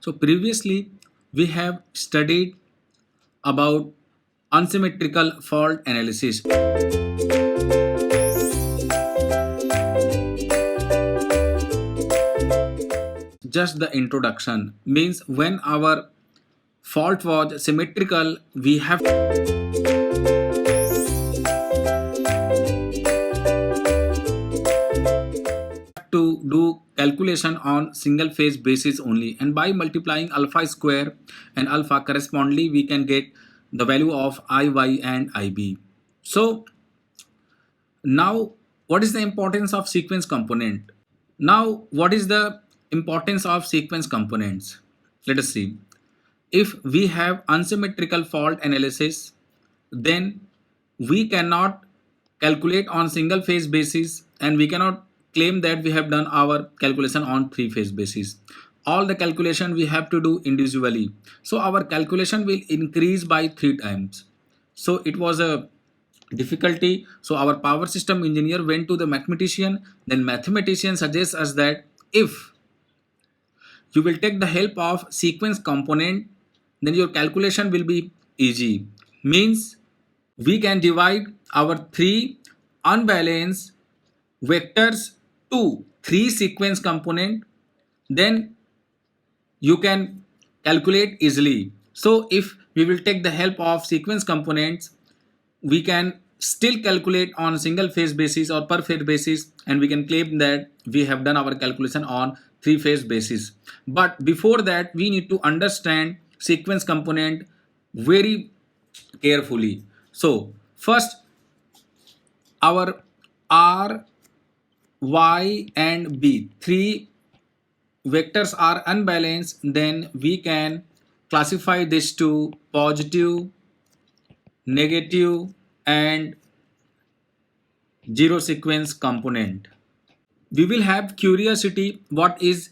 So previously we have studied about unsymmetrical fault analysis. Just the introduction means when our fault was symmetrical, we have to do calculation on single phase basis only, and by multiplying alpha square and alpha correspondingly we can get the value of Iy and Ib. So now what is the importance of sequence component? Now what is the importance of sequence components? Let us see. If we have unsymmetrical fault analysis, then we cannot calculate on single phase basis, and we cannot claim that we have done our calculation on three phase basis. All the calculation we have to do individually, so our calculation will increase by 3 times. So it was a difficulty. So our power system engineer went to the mathematician. Then mathematician suggests us that if you will take the help of sequence component, then your calculation will be easy. Means we can divide our three unbalanced vectors to three sequence component, then you can calculate easily. So if we will take the help of sequence components, we can still calculate on single phase basis or per phase basis, and we can claim that we have done our calculation on three phase basis. But before that we need to understand sequence component very carefully. So first, our R, Y and B, three vectors are unbalanced, then we can classify this to positive, negative and zero sequence component. We will have curiosity what is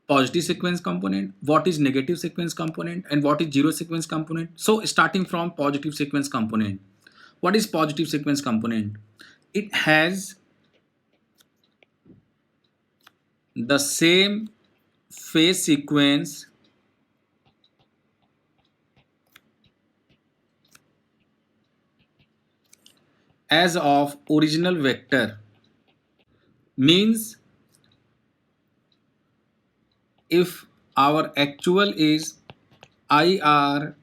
positive sequence component, what is negative sequence component, and what is zero sequence component. So starting from positive sequence component. What is positive sequence component? It has the same phase sequence as of original vector. Means if our actual is IR,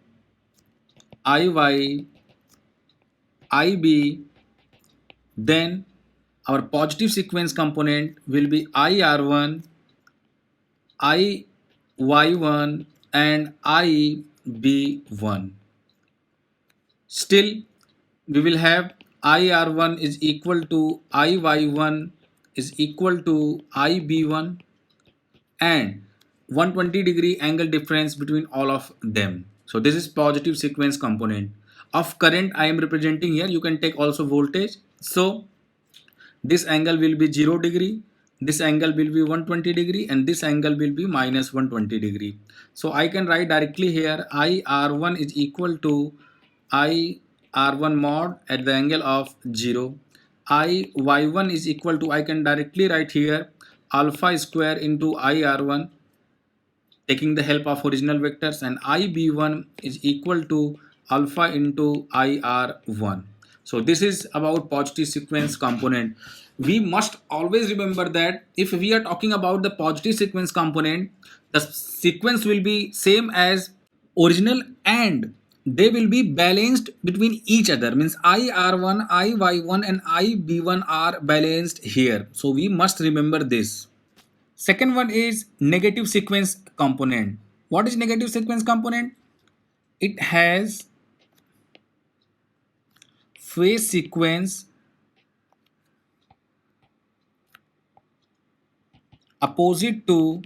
IY, IB, then our positive sequence component will be IR1, IY1 and IB1. Still we will have IR1 is equal to IY1 is equal to IB1 and 120-degree angle difference between all of them. So this is positive sequence component. Of current I am representing here, you can take also voltage. So this angle will be 0 degree, this angle will be 120 degree and this angle will be minus 120 degree. So I can write directly here IR1 is equal to IR1 mod at the angle of 0. IY1 is equal to, I can directly write here alpha square into IR1 taking the help of original vectors, and IB1 is equal to alpha into IR1. So this is about positive sequence component. We must always remember that if we are talking about the positive sequence component, the sequence will be same as original and they will be balanced between each other. Means IR1, IY1 and IB1 are balanced here. So we must remember this. Second one is negative sequence component. What is negative sequence component? It has phase sequence opposite to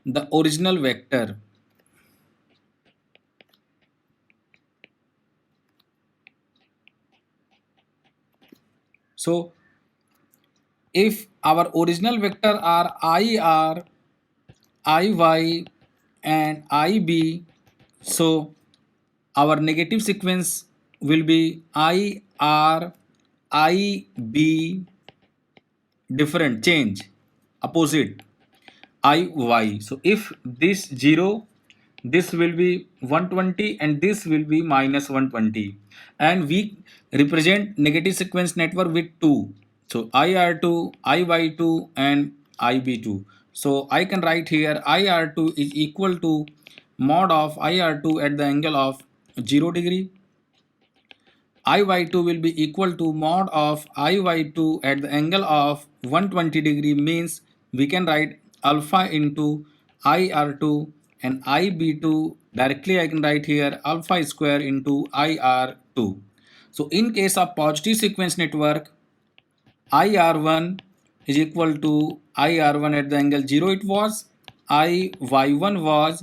the original vector. So if our original vector are IR, IY and IB, so our negative sequence will be IR, IB, different, change, opposite. IY. So if this 0, this will be 120 and this will be minus 120. And we represent negative sequence network with 2. So IR2, IY2 and IB2. So I can write here IR2 is equal to mod of IR2 at the angle of 0 degree. IY2 will be equal to mod of IY2 at the angle of 120 degree, means we can write alpha into IR2 and IB2 directly. I can write here alpha square into IR2. So in case of positive sequence network, IR1 is equal to IR1 at the angle 0 it was. IY1 was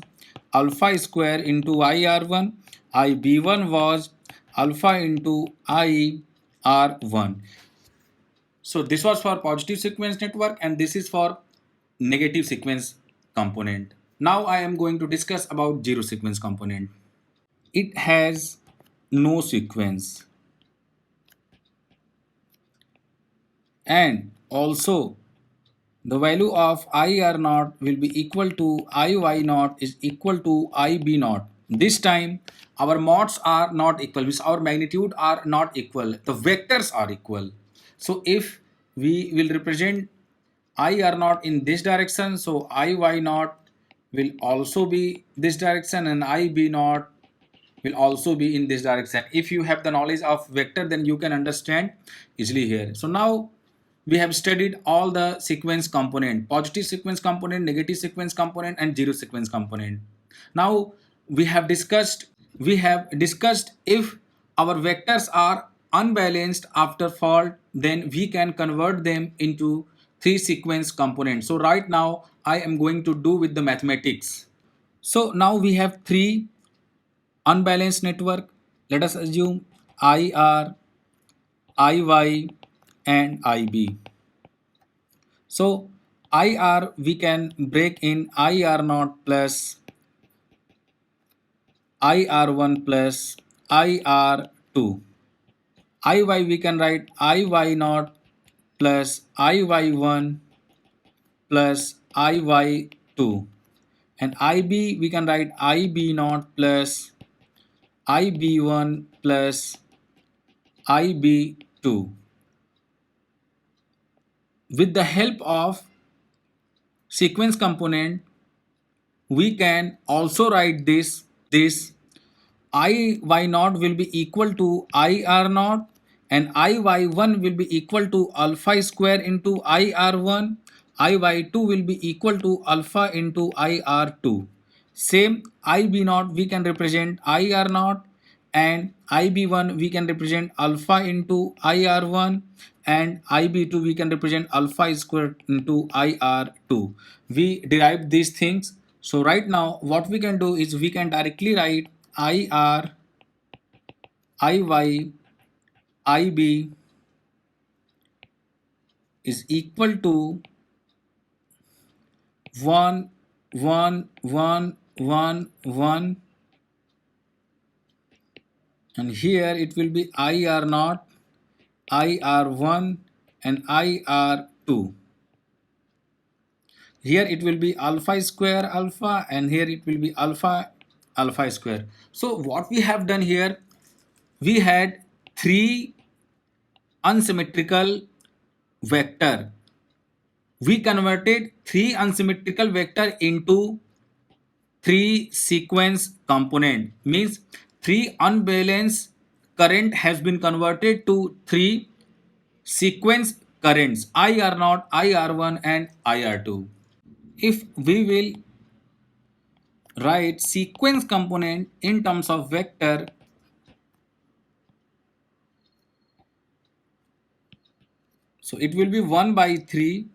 alpha square into IR1. IB1 was alpha into IR1. So this was for positive sequence network and this is for negative sequence component. Now I am going to discuss about zero sequence component. It has no sequence and also the value of IR naught will be equal to IY naught is equal to IB naught. This time our mods are not equal, means our magnitude are not equal, the vectors are equal. So if we will represent IR naught in this direction, so IY naught will also be this direction and IB naught will also be in this direction. If you have the knowledge of vector, then you can understand easily here. So now we have studied all the sequence component: positive sequence component, negative sequence component and zero sequence component. Now we have discussed if our vectors are unbalanced after fault, then we can convert them into three sequence components. So right now I am going to do with the mathematics. So now we have three unbalanced network. Let us assume IR, IY and IB. So IR we can break in IR naught plus IR1 plus IR2. IY we can write IY naught plus IY1 plus IY2. And IB we can write IB naught plus IB1 plus IB2. With the help of sequence component, we can also write this IY naught will be equal to IR naught and IY1 will be equal to alpha square into IR1. IY2 will be equal to alpha into IR2. Same IB naught we can represent IR naught and IB1 we can represent alpha into IR1 and IB2 we can represent alpha squared into IR2. We derived these things. So right now what we can do is we can directly write IR, IY, IB is equal to 1, 1, 1, 1, 1 and here it will be IR naught, IR1 and IR2. Here it will be alpha square alpha and here it will be alpha alpha square. So what we have done here, we had three unsymmetrical vector. We converted three unsymmetrical vector into three sequence component, means three unbalanced current has been converted to three sequence currents IR0, IR1 and IR2. If we will write sequence component in terms of vector, so it will be 1 by 3,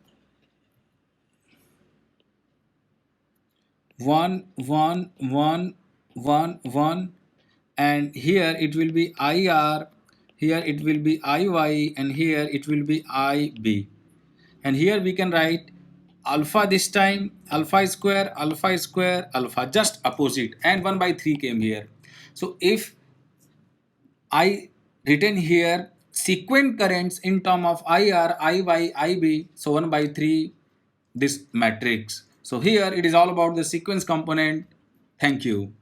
1, 1, 1, 1, 1 and here it will be IR, here it will be IY and here it will be IB. And here we can write alpha this time, alpha square, alpha, just opposite and 1 by 3 came here. So if I written here sequent currents in term of IR, IY, IB, so 1 by 3 this matrix. So here it is all about the sequence component. Thank you.